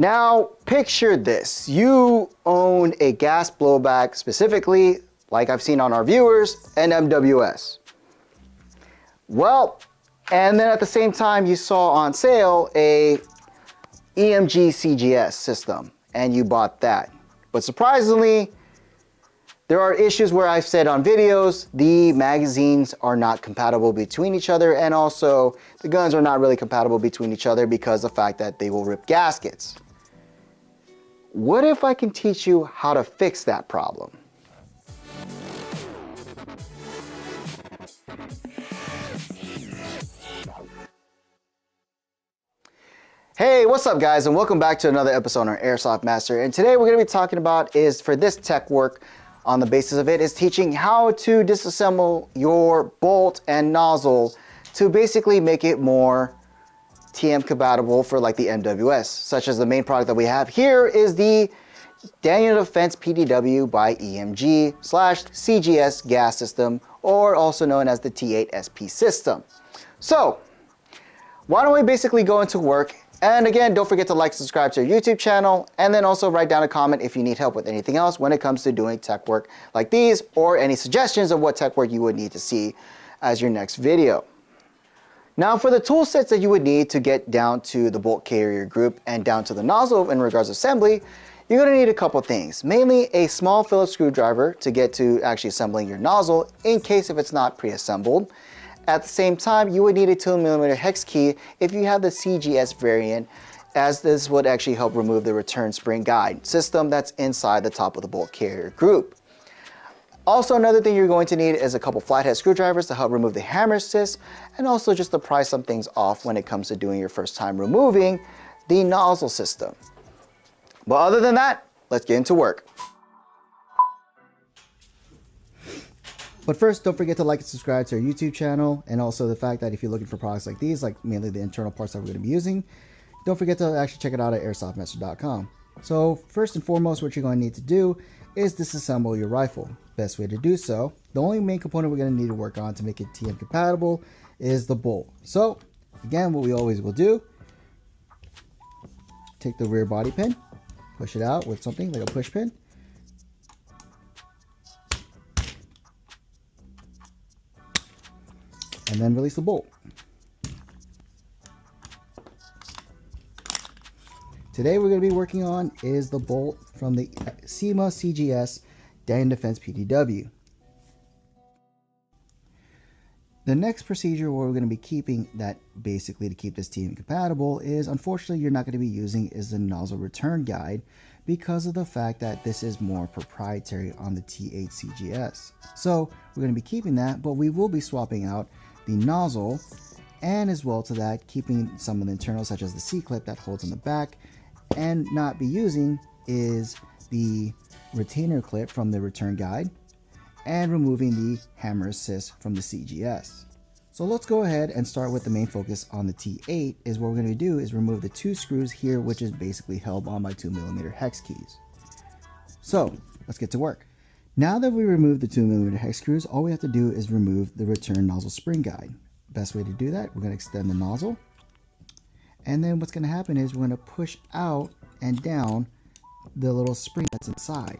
Now, picture this. You own a gas blowback, specifically, like I've seen on our viewers, an MWS. Well, and then at the same time, you saw on sale a EMG CGS system, and you bought that. But surprisingly, there are issues where I've said on videos, the magazines are not compatible between each other, and also the guns are not really compatible between each other because of the fact that they will rip gaskets. What if I can teach you how to fix that problem? Hey, what's up guys, and welcome back to another episode on Airsoft Master. And today we're going to be talking about is, for this tech work, on the basis of it, is teaching how to disassemble your bolt and nozzle to basically make it more TM compatible for like the MWS, such as the main product that we have here is the Daniel Defense PDW by EMG / CGS gas system, or also known as the T8 SP system. So why don't we basically go into work? And again, don't forget to like, subscribe to our YouTube channel, and then also write down a comment if you need help with anything else when it comes to doing tech work like these, or any suggestions of what tech work you would need to see as your next video. Now, for the tool sets that you would need to get down to the bolt carrier group and down to the nozzle in regards to assembly, you're going to need a couple things. Mainly a small Phillips screwdriver to get to actually assembling your nozzle in case if it's not pre-assembled. At the same time, you would need a 2mm hex key if you have the CGS variant, as this would actually help remove the return spring guide system that's inside the top of the bolt carrier group. Also, another thing you're going to need is a couple flathead screwdrivers to help remove the hammer assist, and also just to pry some things off when it comes to doing your first time removing the nozzle system. But other than that, let's get into work. But first, don't forget to like and subscribe to our YouTube channel, and also the fact that if you're looking for products like these, like mainly the internal parts that we're going to be using, don't forget to actually check it out at airsoftmaster.com. So first and foremost, what you're going to need to do is disassemble your rifle. Best way to do so, the only main component we're going to need to work on to make it TM compatible is the bolt. So again, what we always will do, take the rear body pin, push it out with something like a push pin, and then release the bolt. Today we're going to be working on is the bolt from the CYMA CGS Daniel Defense PDW. The next procedure where we're going to be keeping that, basically to keep this TM compatible, is unfortunately you're not going to be using is the nozzle return guide, because of the fact that this is more proprietary on the T8 CGS. So we're going to be keeping that, but we will be swapping out the nozzle, and as well to that keeping some of the internals such as the C-clip that holds in the back, and not be using is the retainer clip from the return guide, and removing the hammer assist from the CGS. So let's go ahead and start with the main focus on the T8. Is what we're going to do is remove the two screws here, which is basically held on by 2mm hex keys. So let's get to work. Now that we removed the 2mm hex screws, all we have to do is remove the return nozzle spring guide. Best way to do that, we're going to extend the nozzle, and then what's going to happen is we're going to push out and down the little spring that's inside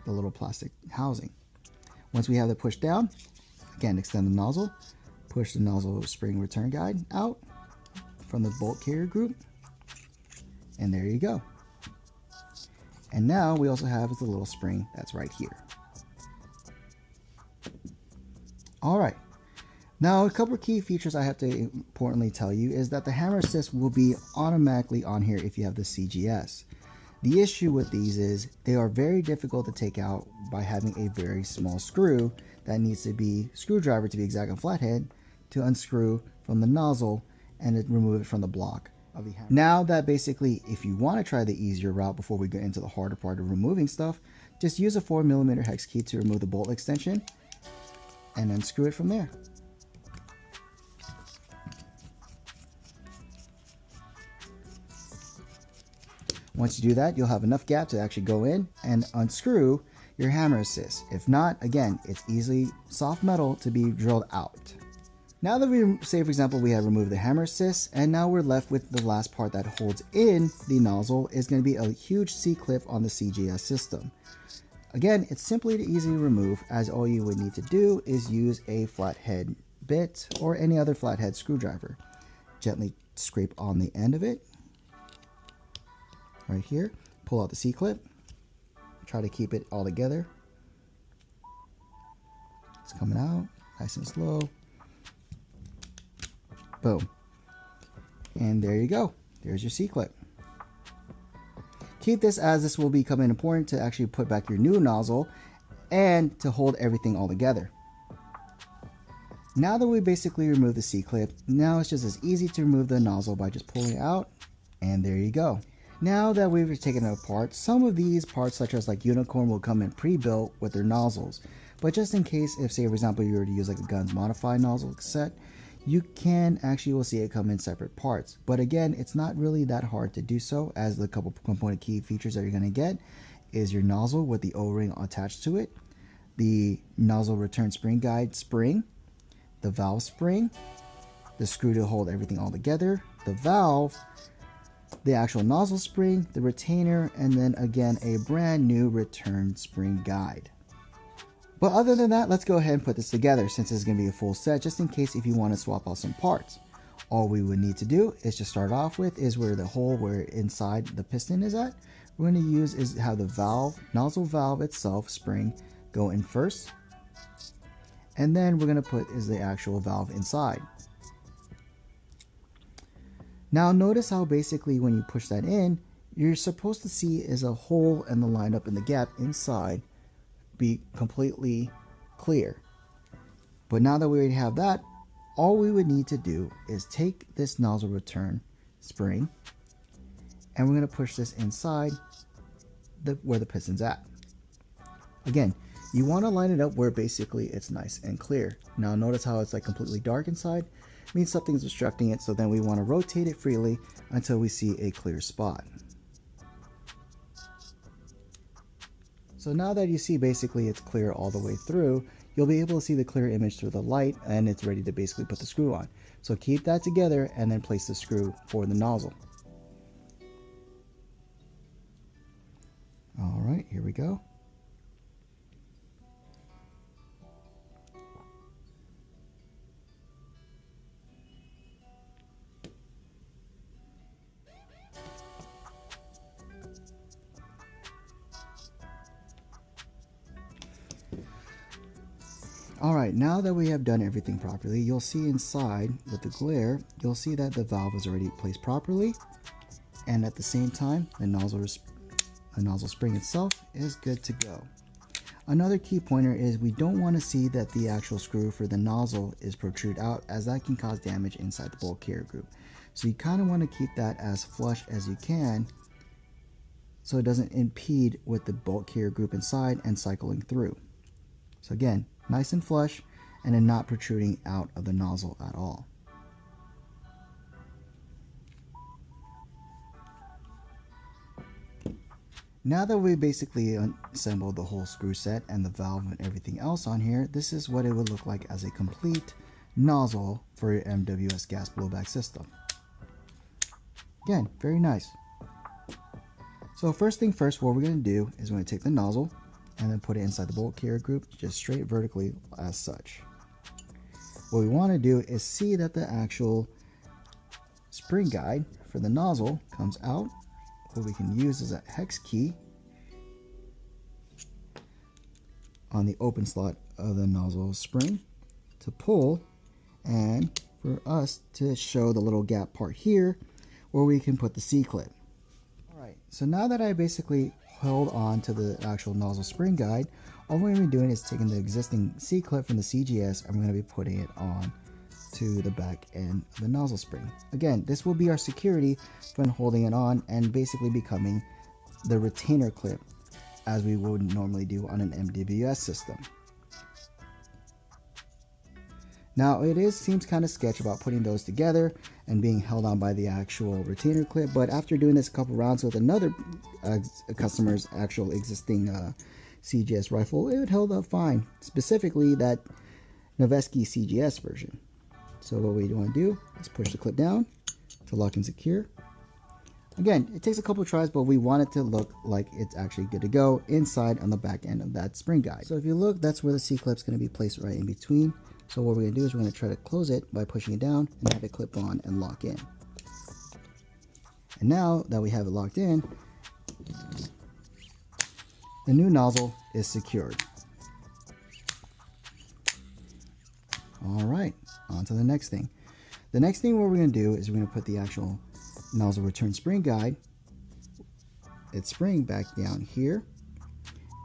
the little plastic housing. Once we have it pushed down, again extend the nozzle, push the nozzle spring return guide out from the bolt carrier group, and there you go. And now we also have the little spring that's right here. All right, now a couple of key features I have to importantly tell you is that the hammer assist will be automatically on here if you have the CGS. The issue with these is they are very difficult to take out by having a very small screw that needs to be screwdriver, to be exact, on flathead, to unscrew from the nozzle and remove it from the block of the hammer. Now that basically, if you want to try the easier route before we get into the harder part of removing stuff, just use a 4mm hex key to remove the bolt extension and unscrew it from there. Once you do that, you'll have enough gap to actually go in and unscrew your hammer assist. If not, again, it's easily soft metal to be drilled out. Now that we say, for example, we have removed the hammer assist, and now we're left with the last part that holds in the nozzle is going to be a huge C-clip on the CGS system. Again, it's simply to easily remove, as all you would need to do is use a flathead bit or any other flathead screwdriver. Gently scrape on the end of it, right here, pull out the C-clip, try to keep it all together. It's coming out nice and slow. Boom. And there you go. There's your C-clip. Keep this, as this will become important to actually put back your new nozzle and to hold everything all together. Now that we basically removed the C-clip, now it's just as easy to remove the nozzle by just pulling it out, and there you go. Now that we've taken it apart, some of these parts, such as like Unicorn, will come in pre-built with their nozzles. But just in case, if say for example you were to use like a Guns Modified nozzle set, you can actually will see it come in separate parts. But again, it's not really that hard to do so, as the couple component key features that you're going to get is your nozzle with the O-ring attached to it, the nozzle return spring guide spring, the valve spring, the screw to hold everything all together, the valve, the actual nozzle spring, the retainer, and then again a brand new return spring guide. But other than that, let's go ahead and put this together, since it's going to be a full set, just in case if you want to swap out some parts. All we would need to do is just start off with is where the hole where inside the piston is at. We're going to use is have the valve, nozzle valve itself spring go in first. And then we're going to put is the actual valve inside. Now notice how basically when you push that in, you're supposed to see is a hole and the line up in the gap inside be completely clear. But now that we already have that, all we would need to do is take this nozzle return spring and we're going to push this inside where the piston's at. Again, you want to line it up where basically it's nice and clear. Now notice how it's like completely dark inside. It means something's obstructing it, so then we want to rotate it freely until we see a clear spot. So now that you see basically it's clear all the way through, you'll be able to see the clear image through the light, and it's ready to basically put the screw on. So keep that together and then place the screw for the nozzle. All right, here we go. Alright, now that we have done everything properly, you'll see inside with the glare, you'll see that the valve is already placed properly, and at the same time, the nozzle spring itself is good to go. Another key pointer is we don't want to see that the actual screw for the nozzle is protrude out, as that can cause damage inside the bolt carrier group. So you kind of want to keep that as flush as you can so it doesn't impede with the bolt carrier group inside and cycling through. So again, nice and flush, and then not protruding out of the nozzle at all. Now that we basically assembled the whole screw set and the valve and everything else on here, this is what it would look like as a complete nozzle for your MWS gas blowback system. Again, very nice. So first thing first, what we're going to do is we're going to take the nozzle and then put it inside the bolt carrier group just straight vertically as such. What we want to do is see that the actual spring guide for the nozzle comes out. What we can use is a hex key on the open slot of the nozzle spring to pull, and for us to show the little gap part here where we can put the C-clip. Alright, so now that I basically held on to the actual nozzle spring guide, all we're going to be doing is taking the existing C-clip from the CGS and we're going to be putting it on to the back end of the nozzle spring. Again, this will be our security when holding it on and basically becoming the retainer clip as we would normally do on an MWS system. Now it seems kind of sketch about putting those together and being held on by the actual retainer clip, but after doing this a couple rounds with another customer's actual existing CGS rifle, it held up fine, specifically that Noveski CGS version. So what we want to do is push the clip down to lock and secure. Again, it takes a couple of tries, but we want it to look like it's actually good to go inside on the back end of that spring guide. So if you look, that's where the C-clip is going to be placed right in between. So what we're going to do is we're going to try to close it by pushing it down and have it clip on and lock in. And now that we have it locked in, the new nozzle is secured. All right, on to the next thing. The next thing what we're going to do is we're going to put the actual nozzle return spring guide, its spring, back down here.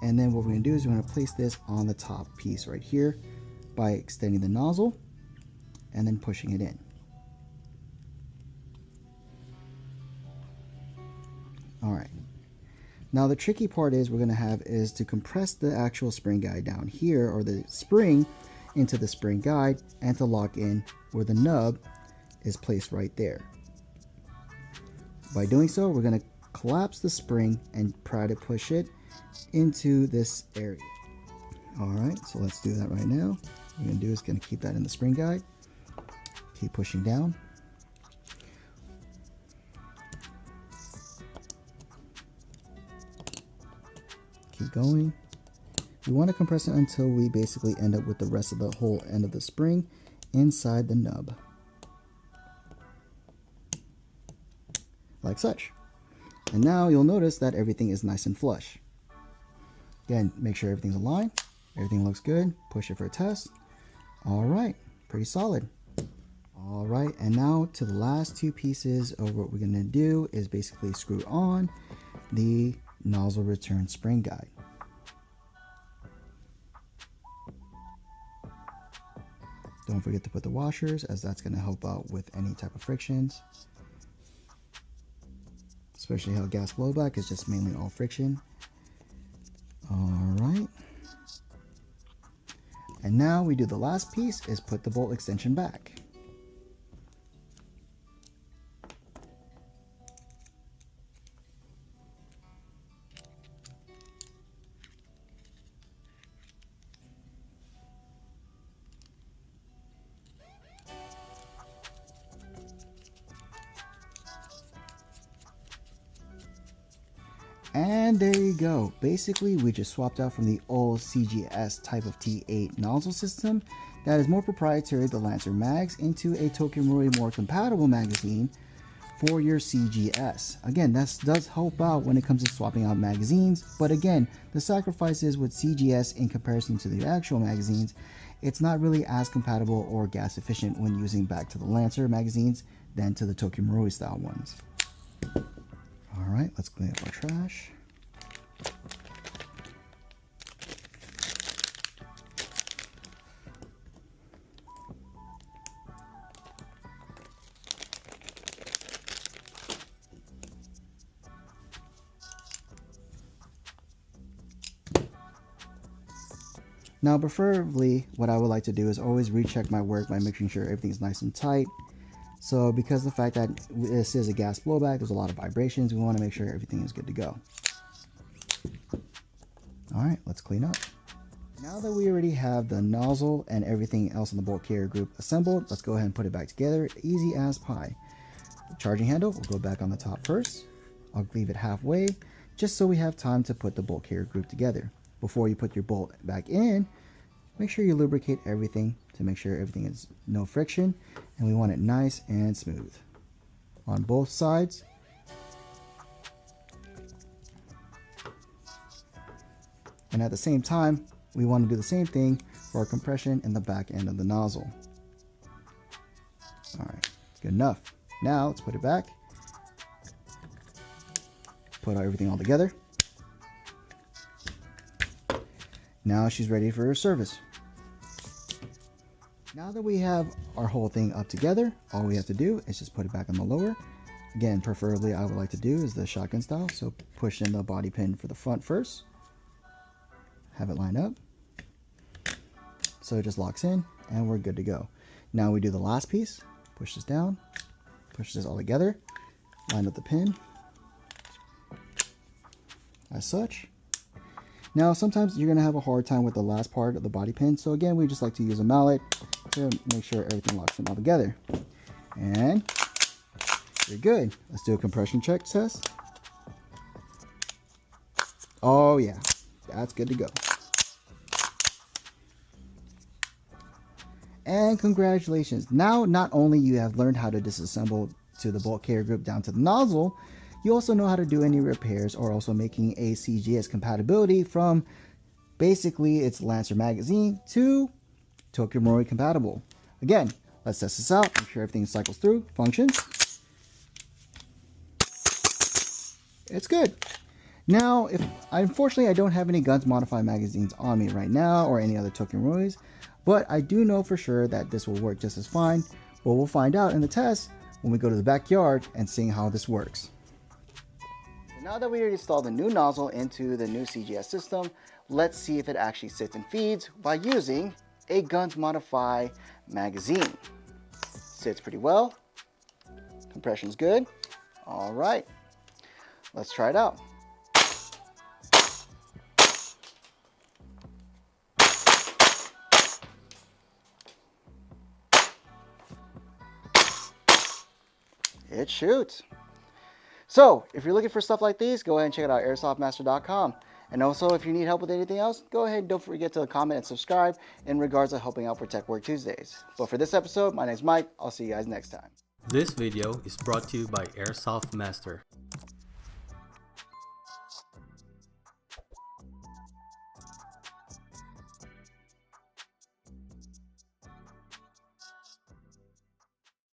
And then what we're going to do is we're going to place this on the top piece right here by extending the nozzle and then pushing it in. All right. Now the tricky part is we're going to have is to compress the actual spring guide down here, or the spring into the spring guide, and to lock in where the nub is placed right there. By doing so, we're going to collapse the spring and try to push it into this area. All right, so let's do that right now. What we're going to do is going to keep that in the spring guide. Keep pushing down. Keep going. We want to compress it until we basically end up with the rest of the whole end of the spring inside the nub. Like such. And now you'll notice that everything is nice and flush. Again, make sure everything's aligned. Everything looks good. Push it for a test. All right, pretty solid. All right, and now to the last two pieces of what we're gonna do is basically screw on the nozzle return spring guide. Don't forget to put the washers, as that's gonna help out with any type of frictions. Especially how gas blowback is just mainly all friction. All right. And now we do the last piece is put the bolt extension back. And there you go. Basically, we just swapped out from the old CGS type of T8 nozzle system that is more proprietary, the Lancer mags, into a Tokyo-Marui more compatible magazine for your CGS. Again, that does help out when it comes to swapping out magazines, but again, the sacrifices with CGS in comparison to the actual magazines, it's not really as compatible or gas efficient when using back to the Lancer magazines than to the Tokyo-Marui style ones. All right, let's clean up our trash. Now, preferably, what I would like to do is always recheck my work by making sure everything's nice and tight. So because of the fact that this is a gas blowback, there's a lot of vibrations, we want to make sure everything is good to go. All right, let's clean up. Now that we already have the nozzle and everything else in the bolt carrier group assembled, let's go ahead and put it back together, easy as pie. The charging handle will go back on the top first. I'll leave it halfway, just so we have time to put the bolt carrier group together. Before you put your bolt back in, make sure you lubricate everything to make sure everything is no friction, and we want it nice and smooth on both sides. And at the same time, we want to do the same thing for our compression in the back end of the nozzle. All right, good enough. Now let's put it back. Put everything all together. Now she's ready for her service. Now that we have our whole thing up together, all we have to do is just put it back on the lower. Again, preferably I would like to do is the shotgun style. So push in the body pin for the front first. Have it line up. So it just locks in and we're good to go. Now we do the last piece. Push this down, push this all together, line up the pin as such. Now sometimes you're going to have a hard time with the last part of the body pin, so again we just like to use a mallet to make sure everything locks in all together. And you're good. Let's do a compression check test. Oh yeah, that's good to go. And congratulations. Now, not only you have learned how to disassemble to the bolt carrier group down to the nozzle, you also know how to do any repairs or also making a CGS compatibility from basically its Lancer magazine to Tokyo-Marui compatible. Again, let's test this out, make sure everything cycles through, functions. It's good. Now, unfortunately I don't have any guns modified magazines on me right now or any other Tokyo-Maruis, but I do know for sure that this will work just as fine. But we'll find out in the test when we go to the backyard and seeing how this works. Now that we installed the new nozzle into the new CGS system, let's see if it actually sits and feeds by using a guns modify magazine. Sits pretty well. Compression's good. All right, let's try it out. It shoots. So if you're looking for stuff like these, go ahead and check it out, airsoftmaster.com. And also, if you need help with anything else, go ahead and don't forget to comment and subscribe in regards to helping out for Tech Work Tuesdays. But for this episode, my name's Mike. I'll see you guys next time. This video is brought to you by Airsoft Master.